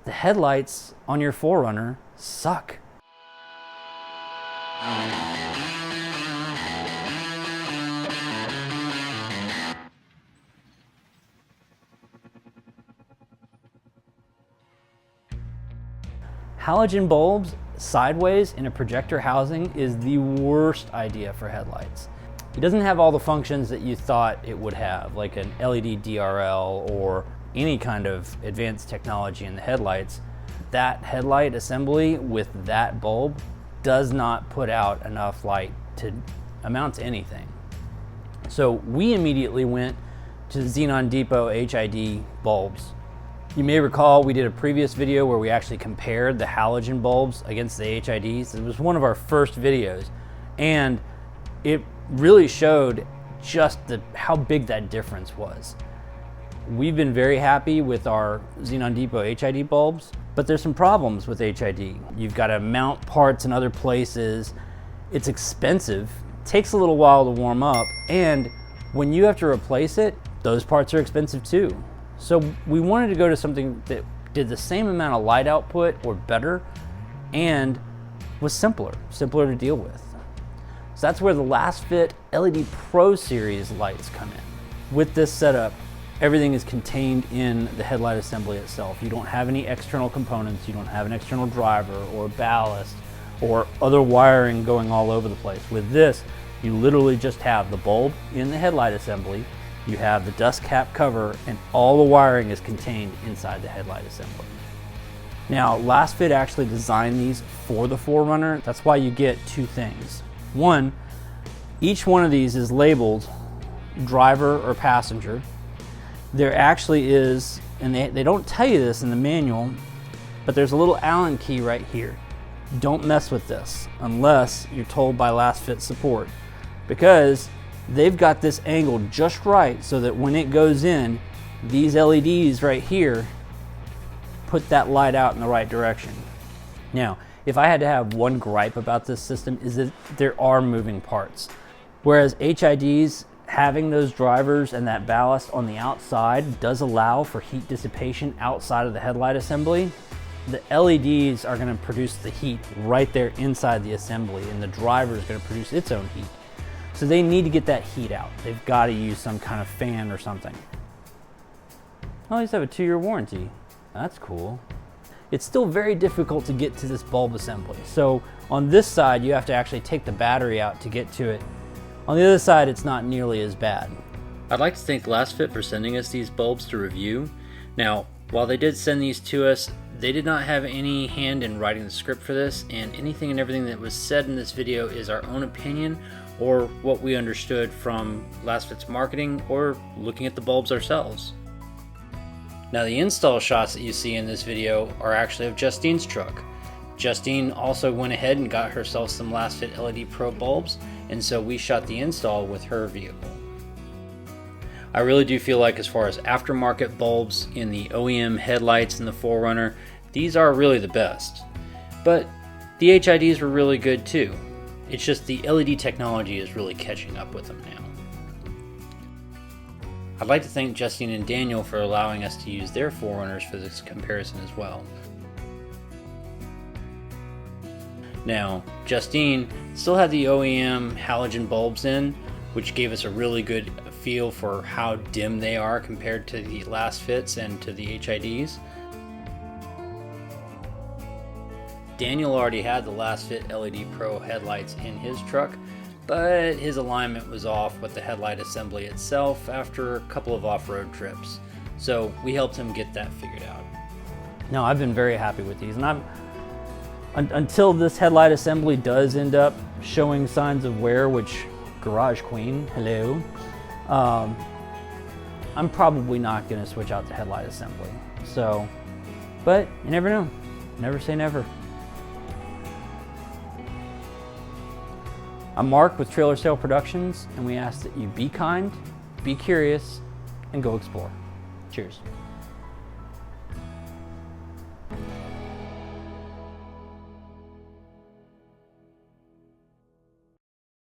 the headlights on your 4Runner suck. Halogen bulbs sideways in a projector housing is the worst idea for headlights. It doesn't have all the functions that you thought it would have, like an LED DRL or any kind of advanced technology in the headlights. That headlight assembly with that bulb does not put out enough light to amount to anything. So we immediately went to the Xenon Depot HID bulbs. You may recall we did a previous video where we actually compared the halogen bulbs against the HIDs. It was one of our first videos, and it really showed just how big that difference was. We've been very happy with our Xenon Depot HID bulbs, but there's some problems with HID. You've got to mount parts in other places. It's expensive, takes a little while to warm up, and when you have to replace it, those parts are expensive too. So we wanted to go to something that did the same amount of light output or better and was simpler to deal with. So that's where the Lasfit LED Pro Series lights come in. With this setup, everything is contained in the headlight assembly itself. You don't have any external components. You don't have an external driver or ballast or other wiring going all over the place. With this, you literally just have the bulb in the headlight assembly. You have the dust cap cover, and all the wiring is contained inside the headlight assembly. Now, Lasfit actually designed these for the 4Runner. That's why you get two things. One, each one of these is labeled driver or passenger. There actually is, and they don't tell you this in the manual, but there's a little Allen key right here. Don't mess with this unless you're told by Lasfit support, because they've got this angled just right so that when it goes in, these LEDs right here put that light out in the right direction. Now, if I had to have one gripe about this system, is that there are moving parts. Whereas HIDs, having those drivers and that ballast on the outside does allow for heat dissipation outside of the headlight assembly. The LEDs are going to produce the heat right there inside the assembly, and the driver is going to produce its own heat. So they need to get that heat out. They've got to use some kind of fan or something. Oh, these have a 2-year warranty. That's cool. It's still very difficult to get to this bulb assembly. So on this side, you have to actually take the battery out to get to it. On the other side, it's not nearly as bad. I'd like to thank Lasfit for sending us these bulbs to review. Now, while they did send these to us, they did not have any hand in writing the script for this, and anything and everything that was said in this video is our own opinion or what we understood from Lasfit's marketing or looking at the bulbs ourselves. Now, the install shots that you see in this video are actually of Justine's truck. Justine also went ahead and got herself some Lasfit LED Pro bulbs, and so we shot the install with her vehicle. I really do feel like, as far as aftermarket bulbs in the OEM headlights in the 4Runner, these are really the best. But the HIDs were really good too. It's just the LED technology is really catching up with them now. I'd like to thank Justine and Daniel for allowing us to use their 4Runners for this comparison as well. Now, Justine still had the OEM halogen bulbs in, which gave us a really good feel for how dim they are compared to the Lasfits and to the HIDs. Daniel already had the Lasfit LED Pro headlights in his truck, but his alignment was off with the headlight assembly itself after a couple of off-road trips. So we helped him get that figured out. No, I've been very happy with these, and until this headlight assembly does end up showing signs of wear, which Garage Queen, hello, I'm probably not going to switch out the headlight assembly. So, but you never know. Never say never. I'm Mark with Trailer Sale Productions, and we ask that you be kind, be curious, and go explore. Cheers.